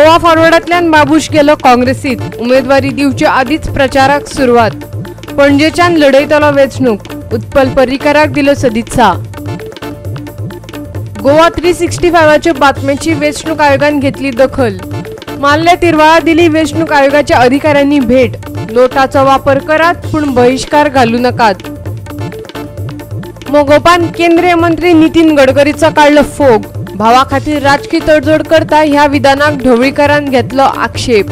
गोवा फॉरवर्डांतल्यान बाबूश गेलो काँग्रेसीत उमेदवारी दिवचे आदींच प्रचाराक सुरवात। पणजेच्यान लढयतलो वेंचणूक उत्पल पर्रीकाराक दिलो सदिच्छा। गोवा 365च्या बातमेची वेंचणूक आयोगान घेतली दखल। माल्ल्या तिरवाळा दिली वेंचणूक आयोगाच्या अधिकाऱ्यांनी भेट। नोटाचो वापर करात पूण बहिष्कार घालू नकात। मोगोपान केंद्रीय मंत्री नितीन गडकरीचो काढलो फोग। भावा खातीर राजकीय तडजोड करता ह्या विधानाक ढवळीकारान घेतलो आक्षेप।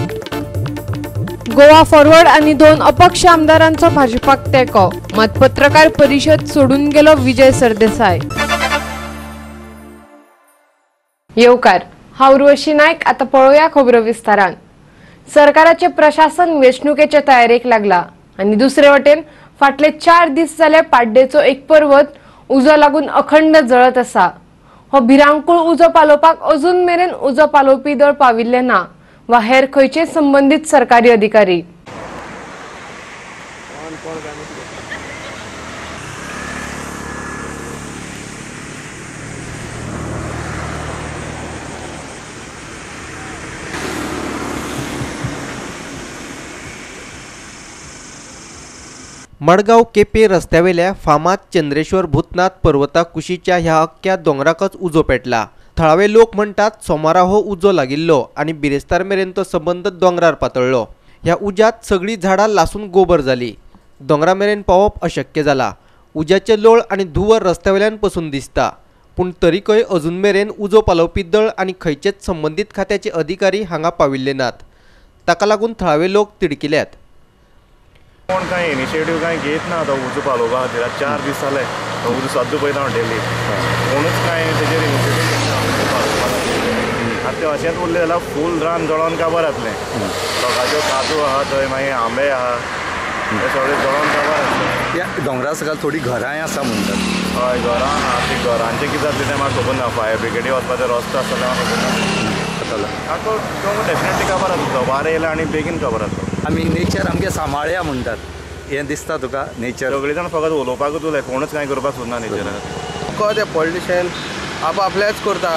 गोवा फॉरवर्ड आणि 2 अपक्ष आमदारांचो भाजपाक तेको। मात पत्रकार परिषद सोडून गेलो विजय सरदेसाय। येवकार, हांव उर्वशी नायक। आता पळोवया खबरो विस्तारान। सरकाराचे प्रशासन वेंचणुकेच्या तयारेक लागला आणि दुसरे वटेन फाटले 4 दीस जाले पाड्डेचो एक पर्वत उजो लागून अखंड जळत आसा। हो भिरांकूळ उजो पालोवपाक अजून मेरेन उजो पालोवपी दळ पाविल्ले ना वा हेर खंयचे संबंधित सरकारी अधिकारी। मडगाव केपे रस्त्यावेल्या फामाद चंद्रेश्वर भूतनाथ पर्वता कुशीच्या ह्या अख्ख्या दोंगराकच उजो पेटला। थळावे लोक म्हणतात सोमारा हो उजो लागिल्लो आणि बिरेस्तार मेरेन तो संबंध दोंगरार पातळ्ळो। ह्या उज्यात सगळी झाडां लासून गोबर जाली। दोंगरा मेरेन पावप अशक्य जाला। उज्याचे लोळ आणि धुवर रस्त्यावेल्यान पसून दिसता, पूण तरीकय अजून मेरेन उजो पालोवपी दळ आणि खंयचेच संबंधित खात्याचे अधिकारी हांगा पाविल्ले नात। ताका लागून थळावे लोक तिडकिल्यात। कोण काय इनिशिएटिव्ह काय घेत ना तो उजो पालोवपा खातीर। 4 दीस जाले तो उजो सद्दां पळयता हांव डेली, कोणूच काय तेजेर इनिशिएटिव्ह घेतना उजो पालोवपा खातीर। आतां तें अशेंच उरलें जाल्यार फूल रान जळोन काबार जातलें। लोकांच्यो काजू आहा थंय, मागीर आंबे आहा, ते सगळें जळोन काबार जातलें। त्या दोंगरा सकयल थोडी घरांय आसा म्हणटात। हय, घरां आहा। ती घरांचें कितें जातलें तें म्हाका खबर ना। फायर ब्रिगेडी वचपाचो रस्तो आसा तें म्हाका खबर ना। आतां तो डेफिनेटली काबार जातलो, वारें येयलें आनी बेगीन काबार जातलो। आमी नेचर आमगे सांबाळया म्हणटात, हें दिसता तुका? नेचर सगळीं जाण फकत उलोवपाकूच उलय, कोणूच कांय करपाक सोदना नेचराक। तुका ते पॉलिटिशियन आपआपलेंच करता।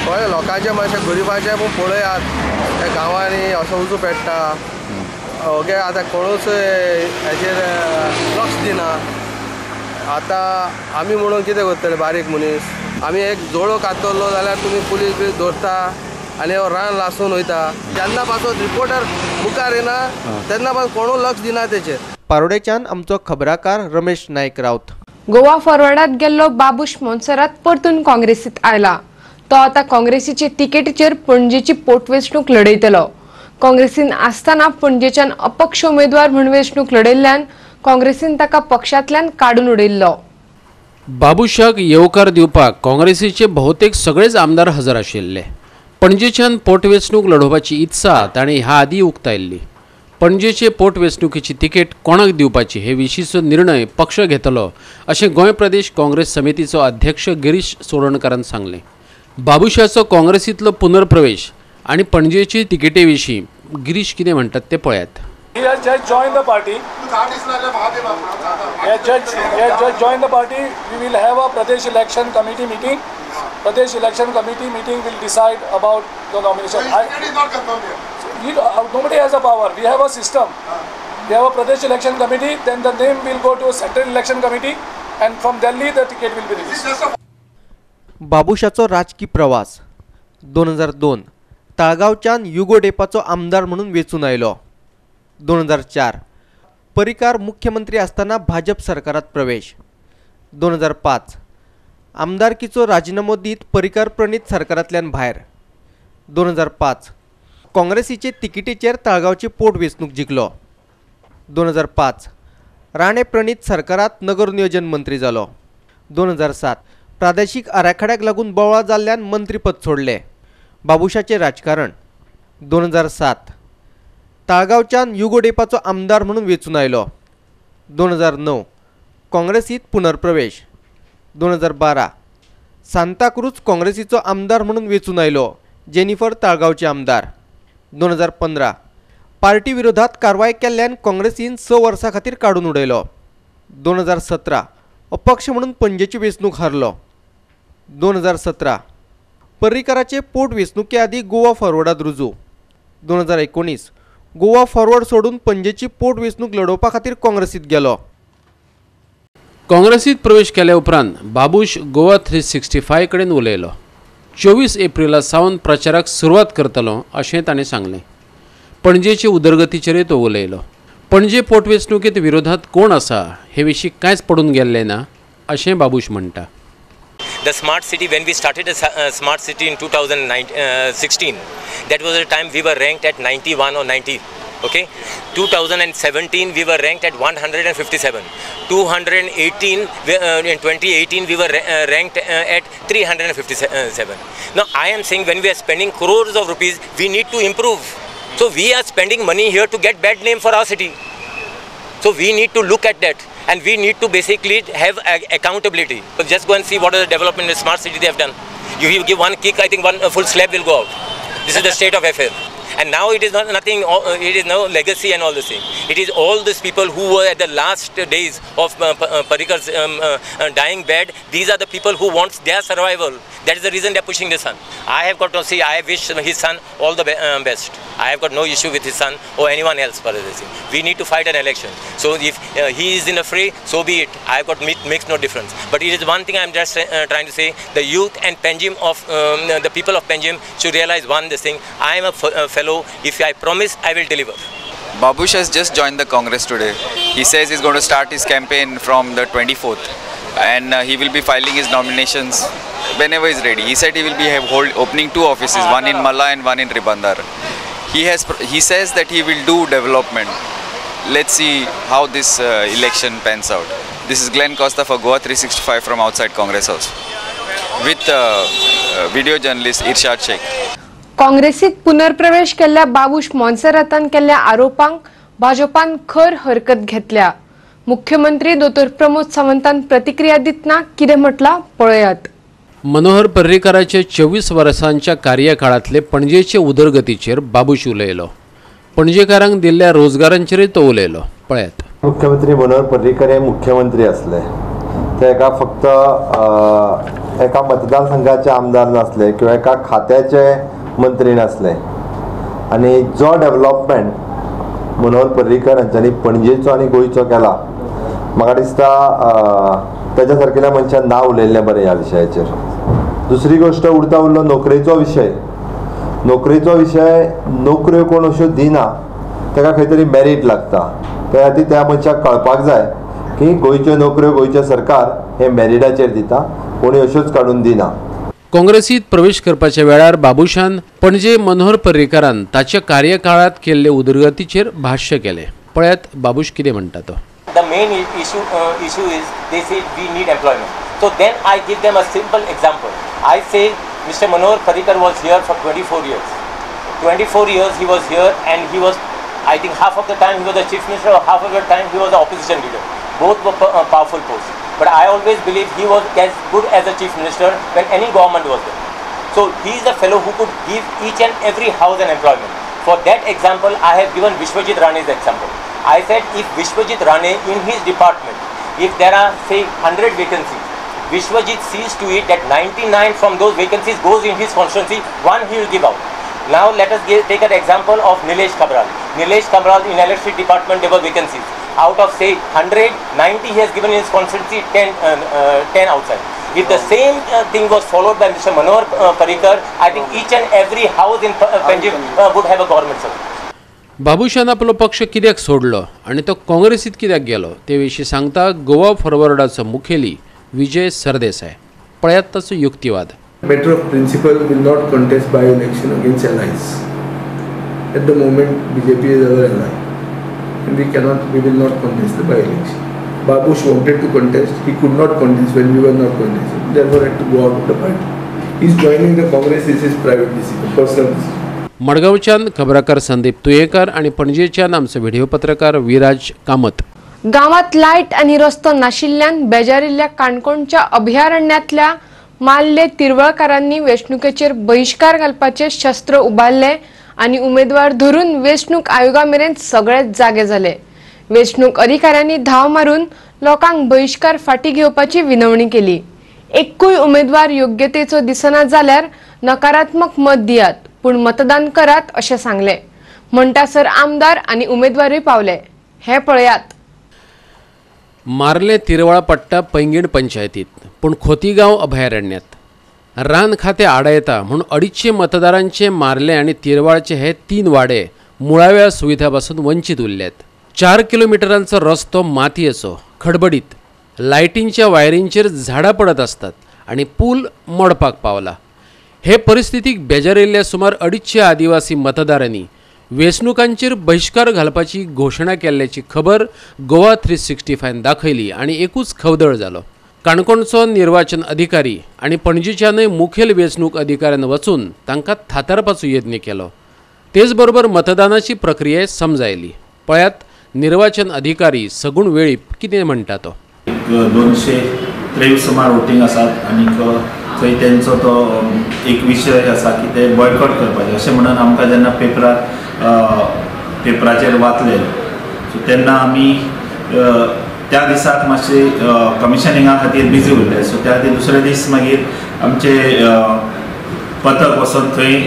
कळ्ळें? लोकांचे मातशें गरिबाचें पूण पळयात, त्या गांवांनी असो उजो पेट्टा। ओके, आतां कोणूच हेचेर लक्ष दिना। आतां आमी म्हणून कितें करतले बारीक मनीस? आमी एक जोळो कातरलो जाल्यार तुमी पुलीस बी धरता आनी हो रान लासून वयता। जेन्ना पासून रिपोर्टर मुखार येना तेन्ना पासून कोणूच लक्ष दिना तेचेर। पारोडेच्यान आमचो खबराकार रमेश नायक रावत। गोवा फॉरवर्डात गेल्लो बाबूश मोन्सरात परतून काँग्रेसीत आयला। तो आता काँग्रेसीचे तिकेटीचेर पणजेची पोटवेंचणूक लढयतलो। काँग्रेसीन आसतना पणजेच्यान अपक्ष उमेदवार म्हूण वेंचणूक लढयल्ल्यान काँग्रेसीन ताका पक्षांतल्यान काडून उडयल्लो। बाबूशाक येवकार दिवपाक काँग्रेसीचे बहुतेक सगळेच आमदार हजर आशिल्ले। पणजेच्यान पोटवेंचणूक लढोवपाची इत्सा ताणें ह्या आदीं उक्तायल्ली। पणजेचे पोटवेंचणुकेची तिकेट कोणाक दिवपाची हे विशींचो निर्णय पक्ष घेतलो अशें गोंय प्रदेश काँग्रेस समितीचो अध्यक्ष गिरीश सोरणकारान सांगलें। बाबूशाचो काँग्रेसींतलो पुनर्प्रवेश आनी पणजेची तिकेटे विशीं गिरीश कितें म्हणटात ते पळयात। He has just joined the party. Joined the party. We will have a Pradesh Election Committee meeting. Pradesh Election Committee meeting will decide about the nomination. It is not confirmed yet. Nobody has a power. We have a system. We have a Pradesh Election Committee. Then the name will go to a Central Election Committee, and from Delhi the ticket will be released. बाबूशाचो राजकीय प्रवास 2002 ताळगांवच्यान युगो डेपाचो आमदार म्हणून वेंचून आयलो। 2004 परिकार मुख्यमंत्री असताना भाजप सरकारात प्रवेश। 2005 आमदारकीचो राजीनामो दीत परिकार प्रणीत सरकारांतल्यान भायर। 2005 काँग्रेसीचे तिकेटीचेर ताळगांवची पोटवेंचणूक जिखलो। 2005 राणे प्रणीत सरकारात नगर नियोजन मंत्री जालो। 2007 प्रादेशीक आराखड्याक लागून बोवाळ जाल्ल्यान मंत्रीपद सोडले। बाबूशाचे राजकारण 2007 ताळगांवच्यान युगो डेपाचो आमदार म्हणून वेंचून आयलो। 2009 काँग्रेसीत पुनर्प्रवेश। 2012 सांताक्रूज काँग्रेसीचो आमदार म्हणून वेंचून आयलो। जेनिफर ताळगांवचे आमदार। 2015 पार्टी विरोधात कारवाय केल्ल्यान काँग्रेसीन 6 वर्सां खातीर काडून उडयलो। 2017 अपक्ष म्हणून पणजेची वेंचणूक हारलो। 2017 पर्रीकाराचे पोटवेंचणुके आदी गोवा फॉरवर्डात रुजू 2019 गोवा फॉरवर्ड सोडून पणजेची पोटवेंचणूक लढोवपा खातीर काँग्रेसीत गेलो. काँग्रेसीत प्रवेश केल्या उपरांत बाबूश गोवा 365 कडेन उलयलो. 24 एप्रिला सावन प्रचाराक सुरवात करतलो अशें ताणें सांगलें. पणजेचे उदरगतीचेरय तो उलयलो. पणजे पोटवेंचणुकेंत विरोधात कोण आसा हे विशीं कांयच पडून गेल्लें ना अशें बाबूश म्हणटा. The smart city, when we started a smart city in 2016, that was the time we were ranked at 91 or 90. Okay, 2017 we were ranked at 157. 218 in 2018 we were ranked at 357. Now I am saying when we are spending crores of rupees, we need to improve. So we are spending money here to get bad name for our city. So we need to look at that. And we need to basically have accountability. So just go and see what is the development in the smart city they have done. You give one kick, I think one full slab will go out. This is the state of affair. And now it is not nothing. It is no legacy and all the same. It is all these people who were at the last days of Parikar's dying bed. These are the people who want their survival. That is the reason they are pushing this son. I have got to see. I wish his son all the best. I have got no issue with his son or anyone else. We need to fight an election. So if he is in a fray, so be it. I have got makes no difference. But it is one thing I am just trying to say: the youth and Panjim of the people of Panjim should realize this thing. I am a fellow. If I promise, I will deliver. Babush has just joined the Congress today. He says he's going to start his campaign from the 24th and he will be filing his nominations whenever he's ready. He said he will be opening 2 offices, one in Malla and one in Ribandar. He says that he will do development. Let's see how this election pans out. This is Glenn Costa for Goa 365 from outside Congress House with video journalist Irshad Sheikh. काँग्रेसीत पुनर्प्रवेश केल्ल्या बाबूश मोन्सेरातान केल्ल्या आरोपांक भाजपान खर हरकत घेतल्या. मुख्यमंत्री दोतोर प्रमोद सावंतान प्रतिक्रिया दितना कितें म्हटलां पळयात. मनोहर पर्रीकाराचे 24 वर्सांच्या कार्यकाळातले पणजेचे उदरगतीचेर बाबूश उलयलो. पणजेकारांक दिल्ल्या रोजगारांचेरय तो उलयलो. पळयात. मुख्यमंत्री मनोहर पर्रीकर हे मुख्यमंत्री असले ते एका फक्त एका मतदारसंघाचे आमदार नसले किंवा एका खात्याचे मंत्री नसले आणि जो डेव्हलपमेंट मनोहर पर्रीकर हांच्यांनी पणजेचो आनी गोंयचो केला म्हाका दिसता त्याच्या सारकेल्या मनशान नांव उलयल्लें बरें ह्या विशयाचेर. दुसरी गोष्ट उरता उरलो नोकरेचो विशय. नोकऱ्यो कोण अश्यो दिना ताका खंय तरी मेरीट लागता. त्या खातीर त्या मनशाक कळपाक जाय की गोंयच्यो नोकऱ्यो गोंयचें सरकार हे मेरिटाचेर दिता, कोणी अश्योच काडून दिना. काँग्रेसीत प्रवेश करपाच्या वेळार बाबूशान पणजे मनोहर पर्रीकारान ताच्या कार्यकाळात केल्ले उदरगतीचेर भाष्य केले. पळयात बाबूश कितें म्हणटा तो. The main issue is they say we need employment. So then I give them a simple example. I say Mr. Manohar Parrikar was here for 24 years. 24 years he was here and he was, I think half of the time he was the chief minister or half of the time he was the opposition leader. Both were powerful posts. But I always believe he was as good as a chief minister when any government was there. So he is the fellow who could give each and every house an employment. For that example, I have given Vishwajit Rane's example. I said if Vishwajit Rane in his department, if there are say 100 vacancies, Vishwajit sees to it that 99 from those vacancies goes in his constituency, one he will give out. Now let us take an example of Nilesh Kabral. Nilesh Kabral in electricity department there were vacancies. Out of say 100, 90 he has given in his constituency, 10 outside. If the same thing was followed by Mr. Manohar Parrikar, I think each and every house in Panjim would have a government service. Babushan आपलो पक्ष कित्याक सोडलो आनी तो काँग्रेसीत कित्याक गेलो ते विशीं सांगता गोवा फॉरवर्डाचो मुखेली विजय सरदेसाय. पळयात ताचो युक्तिवाद. Matter of principle will not contest by election against allies. At the moment, BJP is our ally, and we will not contest the by-election. Babush wanted to contest, he could not contest when we were not contesting. Therefore, had to go out of the party. He is joining the Congress. This is private decision, personal decision. मडगांवच्यान खबराकार संदीप तुयेकर आणि पणजेच्यान आमचे video पत्रकार विराज कामत. गावात light आणि रस्तो नाशिल्ल्यान बेजारिल्ल्या काणकोणच्या अभयारण्यातल्या माल्ले तिरवळकारांनी वेंचणुकेचेर बहिष्कार घालपाचे शस्त्र उबारले आणि उमेदवार धरून वेंचणूक आयोगामेरेन सगळेच जागे झाले. वेंचणूक अधिकाऱ्यांनी धाव मारून लोकांक बहिष्कार फाटी घेवपाची विनवणी केली. एकूय उमेदवार योग्यतेचो दिसना जाल्यार नकारात्मक मत दियात, पूण मतदान करात अशें सांगले. म्हणटासर आमदार आनी उमेदवारूय पावले. हे पळयात. मार्ले तिरवाळा पट्टा पैंगीण पंचायतीत, पूण खोतीगांव अभयारण्यात रान खाते आडा येता म्हणून 250 मतदारांचे मार्ले आणि तिरवाळचे हे 3 वाडे मुळाव्या सुविधापासून वंचित उरल्यात. 4 किलोमिटरांचो रस्तो मातयेचो, खडबडीत, लायटींच्या वायरींचेर झाडां पडत असतात आणि पूल मोडपाक पावला. हे परिस्थितीक बेजारिल्ल्या सुमार 250 आदिवासी मतदारांनी वेंचणुकांचेर बहिष्कार घालपाची घोशणा केल्ल्याची खबर गोवा 365 दाखयली आणि एकूच खवदळ जालो. काणकोणचो निर्वाचन अधिकारी आणि पणजीच्यानय मुखेल वेंचणूक अधिकाऱ्यान वचून तांकां थातारपाचो यत्न केलो. तेच बरोबर मतदानाची प्रक्रिया समजायली. पळयात निर्वाचन अधिकारी सगुण वेळीप कितें म्हणटा तो. 223 सुमार वोटींग आसात आनी थंय तेंचो तो एक विशय आसा की ते बॉयकॉट करपाचे अशें म्हणून आमकां जेन्ना पेपराचेर वाचले सो तेन्ना आमी त्या दिसाक मातशे कमिशनिंगा खातीर बिजी उरले. सो त्या दुसरे दीस मागीर आमचे पथक वचून थंय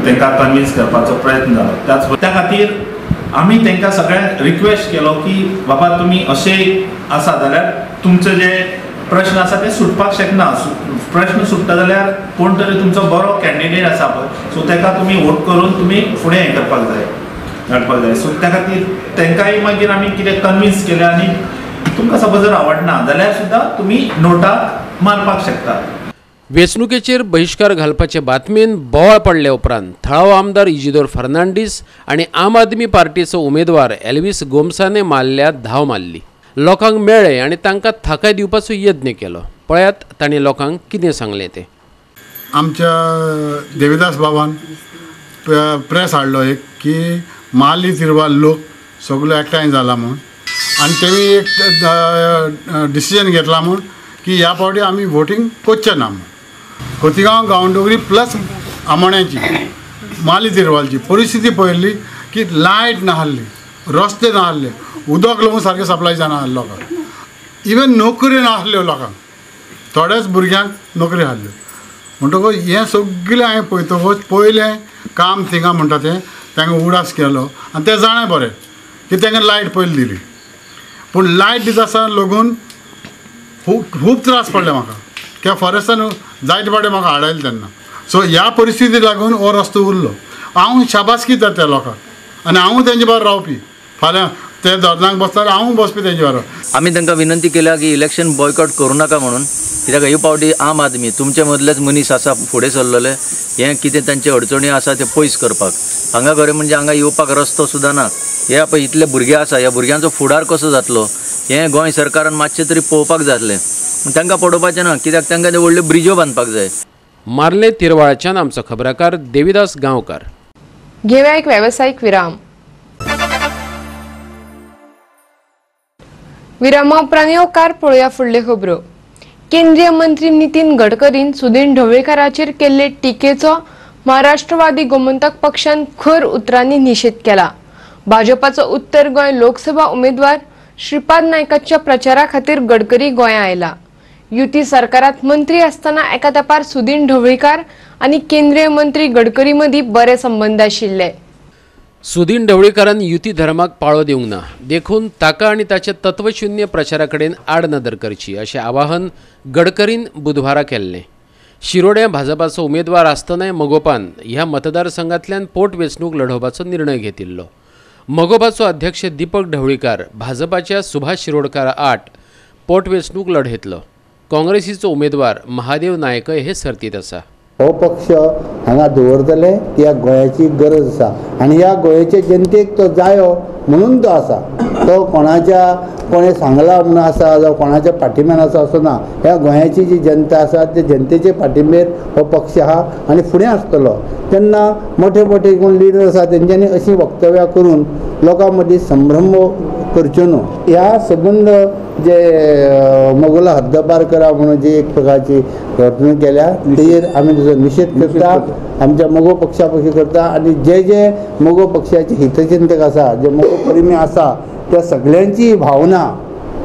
तांकां कन्विन्स करपाचो प्रयत्न जालो. त्या खातीर आमी तांकां सगळ्यांक रिक्वेस्ट केलो की बाबा तुमी अशे आसा जाल्यार तुमचे जे प्रश्न आसा ते सुटपाक शकना. प्रश्न सुट्टा जाल्यार कोण तरी तुमचो बरो कॅन्डिडेट आसा पळय सो ताका तुमी वोट करून तुमी फुडें हें करपाक जाय, धाडपाक जाय. सो त्या खातीर तांकांय मागीर आमी कितें कन्विन्स केलें आनी तुमकां सपोज जर आवडना जाल्यार सुद्दां तुमी नोटाक मारपाक शकता. वेंचणुकेचेर बहिष्कार घालपाचे बातमेन बोवाळ पडल्या उपरांत थळावो आमदार इजिदोर फर्नांडीस आणि आम आदमी पार्टीचो उमेदवार एल्विस गोमसाने मारल्या धांव मारली. लोकांक मेळ्ळे आणि तांकां थाकाय दिवपाचो यत्न केलो. पळयात तांणी लोकांक कितें सांगलें ते. आमच्या देविदास बाबान प्रेस हाडलो एक की माली तिरवाल लोक सगळो एकठांय जाला म्हूण आनी तेमी एक डिसिजन घेतला म्हूण की ह्या फावटी आमी वोटींग करचें ना म्हूण. खोतीगांव गांवडोंगरी प्लस आमोण्याची माली तिरवालची परिस्थिती पळयल्ली की लायट नाहल्ली, रस्ते नाहल्ले, उदक लागून सारकें सप्लाय जाना लोकांक. इवन नोकरी नाहल्यो लोकांक, थोड्याच भुरग्यांक नोकरी आहल्यो. म्हणटकूच हें सगळें हांवें पळयतकूच पयलें काम थिंगा म्हणटा तें तांकां उडास केलो आनी तें जाणें बरें की तांकां लायट पयलीं दिली. पूण लायट दिता आसतना लागून खूब त्रास पडले म्हाका कित्याक फॉरेस्टान जायते पावटी म्हाका हाडयले तेन्ना. सो ह्या परिस्थितीक लागून हो रस्तो उरलो. हांव शाबासकी दिता त्या लोकांक आनी हांव तेंचे बरोबर रावपी. फाल्यां ते धरणाक बसता हांव बसपी तेंचे बरोबर. आमी तांकां विनंती केल्या की इलेक्शन बॉयकॉट करूं नाका म्हणून, कित्याक ही पावटी आम आदमी तुमचे मदलेच मनीस आसा फुडें सरलेले, हें कितें तांचे अडचणी आसा ते पयस करपाक. हांगा खरें म्हणजे हांगा येवपाक रस्तो सुद्दां ना. हे पळय इतले भुरगे आसा, ह्या भुरग्यांचो फुडार कसो जातलो हें गोंय सरकारान मातशें तरी पळोवपाक जातलें. तांकां पडोवपाचें ना कित्याक तांकां ते व्हडल्यो ब्रिजो बांदपाक जाय. मार्ले तिरवाळच्यान आमचो खबराकार देविदास गांवकार. घेऊया एक व्यावसायिक विराम. विरामा उपरांत येवकार पळोवया फुडल्यो खबरो. केंद्रीय मंत्री नितीन गडकरीन सुदीन ढवळीकाराचेर केल्ले टिकेचो महाराष्ट्रवादी गोमंतक पक्षान खर उतरांनी निषेध केला. भाजपाचो उत्तर गोंय लोकसभा उमेदवार श्रीपाद नायकाच्या प्रचारा खातीर गडकरी गोंया आयला. युती सरकारात मंत्री असताना एका तेंपार सुदीन ढवळीकार आणि केंद्रीय मंत्री गडकरी मदीं बरे संबंध आशिल्ले. सुदीन ढवळीकारान युती धर्माक पाळो दिवंक ना, देखून ताका आनी ताच्या तत्वशून्य प्रचारा कडेन आडनदर करची अशें आवाहन गडकरीन बुधवारा केल्लें. शिरोड्या भाजपाचो उमेदवार आसतनाय मोगोपान ह्या मतदारसंघांतल्यान पोटवेंचणूक लढोवपाचो निर्णय घेतिल्लो. मोगोपाचो अध्यक्ष दीपक ढवळीकार भाजपाच्या सुभाष शिरोडकार आड पोटवेंचणूक लढयतलो. काँग्रेसीचो उमेदवार महादेव नायकय हे सर्तीत आसा. हो पक्ष हांगा दवरतले ती ह्या गोंयाची गरज आसा आनी ह्या गोंयचे जनतेक तो जायो म्हणून तो आसा. तो कोणें सांगला म्हणून आसा जावं कोणाच्या पाठिंब्यान आसा असो ना. ह्या गोंयाची जी जनता आसा ते जनतेचे पाठिंबेर हो पक्ष आहा आनी फुडें आसतलो. तेन्ना मोठे मोठे कोण लिडर आसा तेंच्यांनी अशीं वक्तव्यां करून लोकां मदीं संभ्रम करच्यो न्हू. ह्या संबंद जे मोगला हद्दपार करा म्हणून जी एक प्रकारची घटणूक केल्या तेजेर आमी ताचो निशेध करता, आमच्या मोगो पक्षा पक्षी करता आनी जे मोगो पक्षाचे हितचिंतक आसा, जे मोगो प्रेमी आसा त्या सगळ्यांची भावना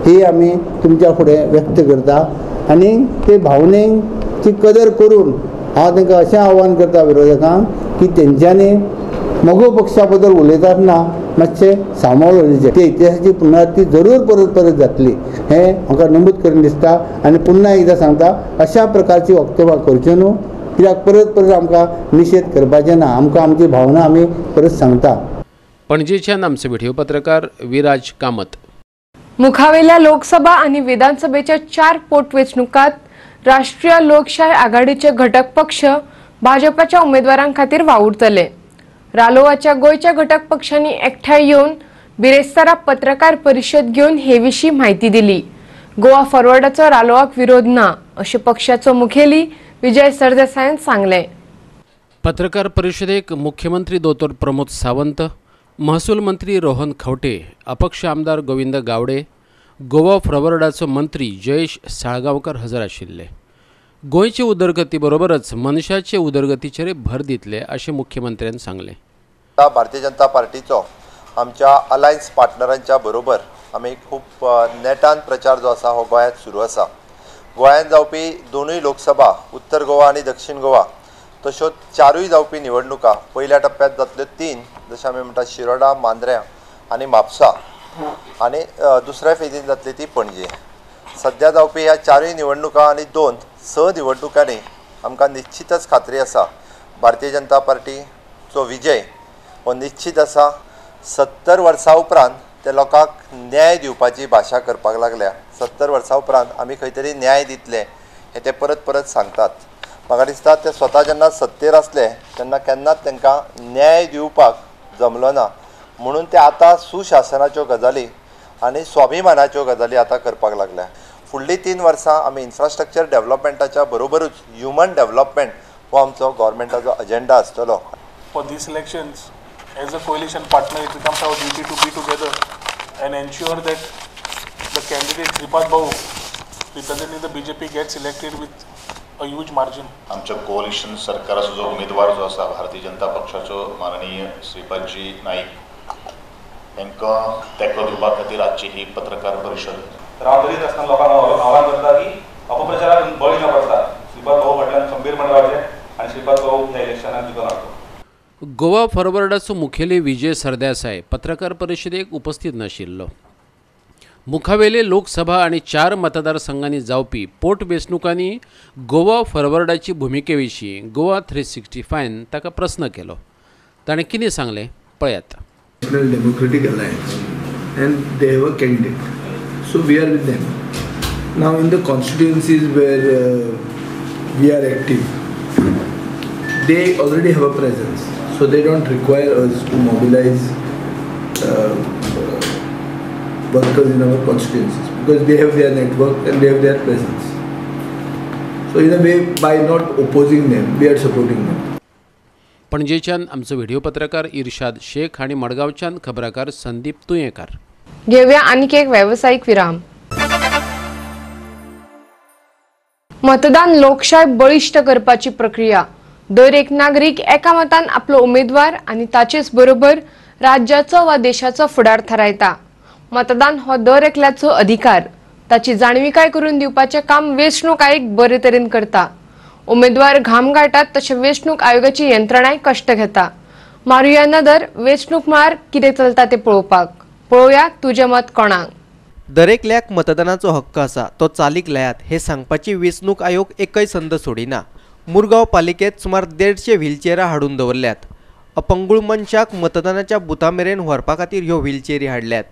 ही आमी तुमच्या फुडें व्यक्त करता. आनी ते भावनेची कदर करून हांव तांकां अशें आव्हान करता विरोधकांक की तेंच्यांनी मगो पक्षा बद्दल उलयतना मातशें सांबाळ उलयचें. ते इतिहासाची पुनरावृत्ती जरूर परत परत जातली हें म्हाका नमूद करून दिसता. आनी पुन्हा एकदां सांगता, अशा प्रकारची वक्तव्यां करच्यो न्हू, कित्याक परत परत आमकां निशेध करपाचें ना. आमकां आमची भावना आमी परत सांगता. पणजेच्यान आमचे व्हिडिओ पत्रकार विराज कामत. मुखावेल्या लोकसभा आणि विधानसभेच्या 4 पोटवेंचणुकांत राष्ट्रीय लोकशाय आघाडीचे घटक पक्ष भाजपाच्या उमेदवारां खातीर वावुरतले. रालोआच्या गोयच्या घटक पक्षांनी एकठांय येवन बिरेस्तारा पत्रकार परिशद घेवन हे विशीं म्हायती दिली. गोवा फॉरवर्डाचो रालोआक विरोध ना अशें पक्षाचो मुखेली विजय सरदेसायान सांगलें. पत्रकार परिषदेक मुख्यमंत्री दोतोर प्रमोद सावंत, महसूल मंत्री रोहन खंवटे, अपक्ष आमदार गोविंद गावडे, गोवा फॉरवर्डाचो मंत्री जयेश साळगांवकर हजर आशिल्ले. गोंयचे उदरगती बरोबरच मनशाचे उदरगतीचेर भर दितले अशें मुख्यमंत्र्यांनी सांगलें. भारतीय जनता पार्टीचो आमच्या अलायन्स पार्टनरांच्या बरोबर आमी खूब नेटान प्रचार जो आसा हो गोंयांत सुरू आसा. गोंयांत जावपी दोनूय लोकसभा, उत्तर गोवा आनी दक्षिण गोवा, तश्योच 4 जावपी निवडणुका पयल्या टप्प्यात जातल्यो 3, जशें आमी म्हणटा शिरोडा, मांद्र्या आनी म्हापसा, आनी दुसऱ्या फेजीन जातली ती पणजे. सध्या जावपी ह्या 4 निवडणुका आनी 2-6 निवडणुकांनी आमकां निश्चितच खात्री आसा भारतीय जनता पार्टीचो विजय हो निश्चित आसा. 70 वर्सां उपरांत ते लोकांक न्याय दिवपाची भाशा करपाक लागल्या. 70 वर्सां उपरांत आमी खंय तरी न्याय दितले हे ते परत परत सांगतात. म्हाका दिसता ते स्वता जेन्ना सत्तेर आसले तेन्ना केन्नाच तांकां न्याय दिवपाक जमलो ना. म्हणून ते आतां सुशासनाच्यो गजाली आनी स्वाभिमानाच्यो गजाली आतां करपाक लागल्या. फुडलीं 3 वर्सां आमी इन्फ्रास्ट्रक्चर डेव्हलपमेंटाच्या बरोबरूच ह्युमन डेव्हलपमेंट हो आमचो गव्हर्मेंटाचो अजेंडा आसतलो. For these elections, as a coalition partner, it becomes our duty to be together and ensure that the candidate Shripad Bhau representing the BJP gets elected with a huge margin. आमच्या कोalition सरकाराचो जो उमेदवार जो आसा भारतीय जनता पक्षाचो माननीय श्रीपादजी नाईक तांकां तेंको दिवपा खातीर आजची ही पत्रकार परिशद. रावतरीत आसतना लोकांक आव्हान करता की अपप्रचाराक बळी न पडटा. श्रीपाद भाऊ फाटल्यान खंबीरपणे रावचे आनी श्रीपाद भाऊ ह्या इलेक्शनाक जिखून हाडटलो. गोवा फॉरवर्डाचो मुखेली विजय सरदेसाय पत्रकार परिशदेक उपस्थित नाशिल्लो. मुखावेले लोकसभा आनी 4 मतदारसंघांनी जावपी पोटवेंचणुकांनी गोवा फॉरवर्डाची भुमिके विशीं गोवा 365 ताका प्रस्न केलो. ताणें कितें सांगलें पळयात. National Democratic Alliance and they have a candidate, so we are with them. Now in the constituencies where we are active, they already have a presence, so they don't require us to mobilize workers in our constituencies because they have their network and they have their presence. So in a way, by not opposing them, we are supporting them. पणजेच्यान आमचो video पत्रकार इर्शाद शेख आणि मडगावच्यान खबराकार संदीप तुयेंकार. घेऊया आणखी एक व्यावसायिक विराम. मतदान लोकशाय बळिश्ट करपाची प्रक्रिया. दर एक नागरीक एका मतान आपलो उमेदवार आणि ताचेच बरोबर राज्याचो वा देशाचो फुडार थारायता. मतदान हो दर एकल्याचो अधिकार. ताची जाणविकाय करून दिवपाचे काम वेंचणूक आयोग बरे तरेन करता. उमेदवार घाम गाळटात तशें वेंचणूक आयोगाची यंत्रणाय कश्ट घेता. मारुया नदर वेंचणूक मळार कितें चलता ते पळोवपाक. पळोवया तुजें मत कोणाक. दरेकल्याक मतदानाचो हक्क आसा तो चालीक लायात हे सांगपाची वेंचणूक आयोग एकय संद सोडिना. मुरगांव पालिकेत सुमार 150 व्हीलचेरां हाडून दवरल्यात. अपंगूळ मनशाक मतदानाच्या बुथा मेरेन व्हरपा खातीर ह्यो व्हीलचेरी हाडल्यात.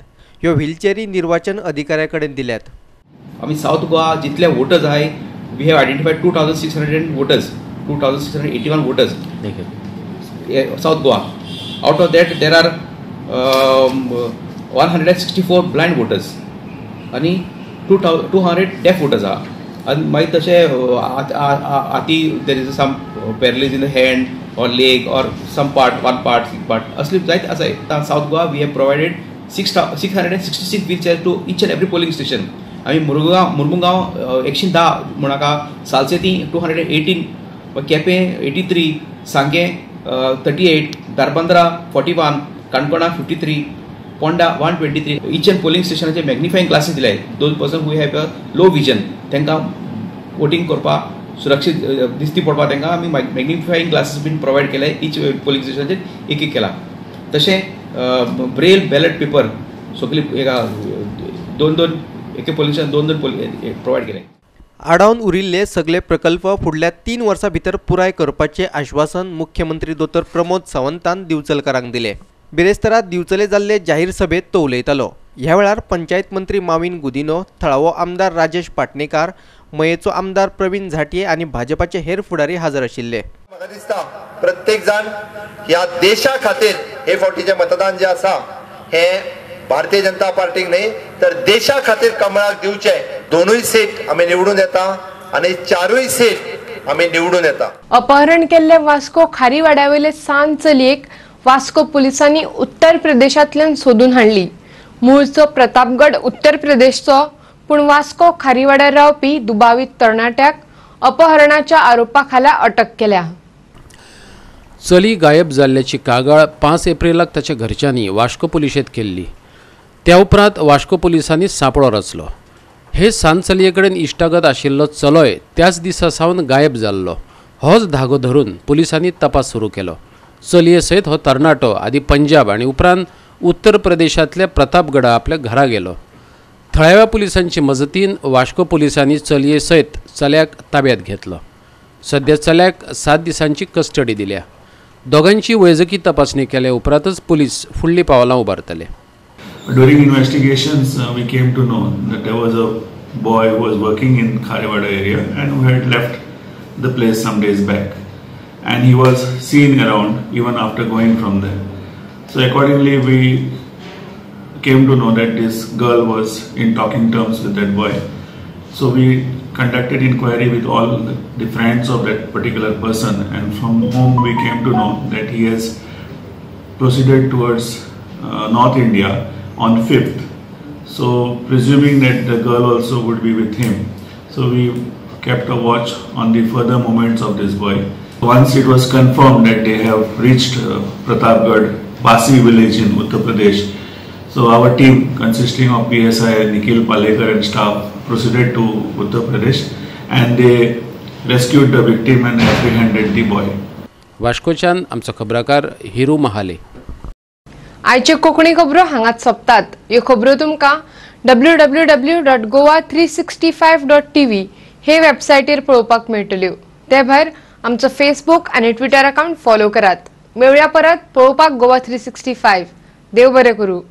ह्यो व्हीलचेरी निर्वाचन अधिकाऱ्या कडेन दिल्यात. आमी साउथ गोवा जितले वोटर्स आहाय we have identified 2,600 voters, 2,681 voters. South Goa. Out of that, there are 164 blind voters, and 200 deaf voters are. And my there is some paralysis in the hand or leg or some part, one part, but asleep right as South Goa we have provided 666 wheelchairs to each and every polling station. आम्ही मुरमुगांव 110 म्हणा सालसेती 218 केपें 83 सांगे 38 दारबांद्रा 41 Canacona 53 Ponda 123 each and polling स्टेशनाचे magnifying glasses दिले. Those person who have a low vision तांकां voting करपाक सुरक्षीत दिसती पडपाक तांकां आमी मॅग्निफायिंग ग्लासीस बीन प्रोवायड केले. इच पोलिंग स्टेशनाचेर एक केला. तशें ब्रेल बॅलेट पेपर सगळी दोन एके पोलिंग स्टेशन दोन प्रोवायड केले. आडावन उरिल्ले सगळे प्रकल्प फुडल्या 3 वर्सां भितर पुराय करपाचे आश्वासन मुख्यमंत्री दोतोर प्रमोद सावंतान दिवचलकारांक दिले. बिरेस्तारात दिवचले जाल्ले जाहीर सभेत तो उलयतालो. ह्या वेळार पंचायत मंत्री माविन गुदिनो, थळावो आमदार राजेश पाटणेकार, मयेचो आमदार प्रवीण झांटये आनी भाजपाचे हेर फुडारी हाजर आशिल्ले. म्हाका दिसता प्रत्येक जाण ह्या देशा खातीर हे फावटीचे मतदान जे आसा हे भारतीय जनता पार्टीक न्ही तर देशा खातीर कमळाक दिवचे. 2 सीट आमी निवडून येता आनी 4 सीट आमी निवडून येता. अपहरण केल्ले वास्को खारीवाड्यावेले सांज चलयेक वास्को पुलिसांनी उत्तर प्रदेशांतल्यान सोदून हाडली. मूळचो प्रतापगड उत्तर प्रदेशचो पूण वास्को खारीवाड्यार रावपी दुबावित तरणाट्याक अपहरणाच्या आरोपाखाला अटक केल्या. चली गायब जाल्ल्याची कागाळ 5 एप्रिलाक ताच्या घरच्यांनी वास्को पुलिशेंत केल्ली. त्या उपरांत वास्को पुलिसांनी सांपळो रचलो. हे सांज चलये कडेन इश्टागत आशिल्लो चलोय त्याच दिसा सावन गायब जाल्लो. होच धागो धरून पुलिसांनी तपास सुरू केलो. चलये सयत हो तरणाटो आदी पंजाब आनी उपरांत उत्तर प्रदेशांतल्या प्रतापगडा आपल्या घरा गेलो. थळाव्या पुलिसांचे मजतीन वास्को पुलिसांनी चलये सयत चल्याक ताब्यात घेतलो. सध्या चल्याक 7 दिसांची कस्टडी दिल्या. दोगांची वैजकी तपासणी केल्या उपरांतच पुलीस फुडलीं पावलां उबारतले. During investigations, we came to know that there was a boy who was working in Kharewada area and who had left the place some days back, and he was seen around even after going from there. So accordingly, we came to know that this girl was in talking terms with that boy. So we conducted inquiry with all the friends of that particular person, and from whom we came to know that he has proceeded towards North India on 5th. So presuming that the girl also would be with him, so we kept a watch on the further movements of this boy. Once it was confirmed that they have reached Pratapgarh Basi village in Uttar Pradesh, so our team consisting of PSI Nikhil Palekar and staff proceeded to Uttar Pradesh and they rescued the victim and apprehended the boy. वास्कोच्यान आमचो खबराकार हिरू महाले. आयचे कोंकणी खबरो हांगाच सोंपतात. ह्यो खबरो तुमकां www.goa365.tv हे वेबसायटीर पळोवपाक मेळटल्यो. ते भायर आमचो फेसबूक आनी ट्विटर अकाउंट फॉलो करात. मेळुया परत पळोवपाक गोवा 365. देव बरें करूं.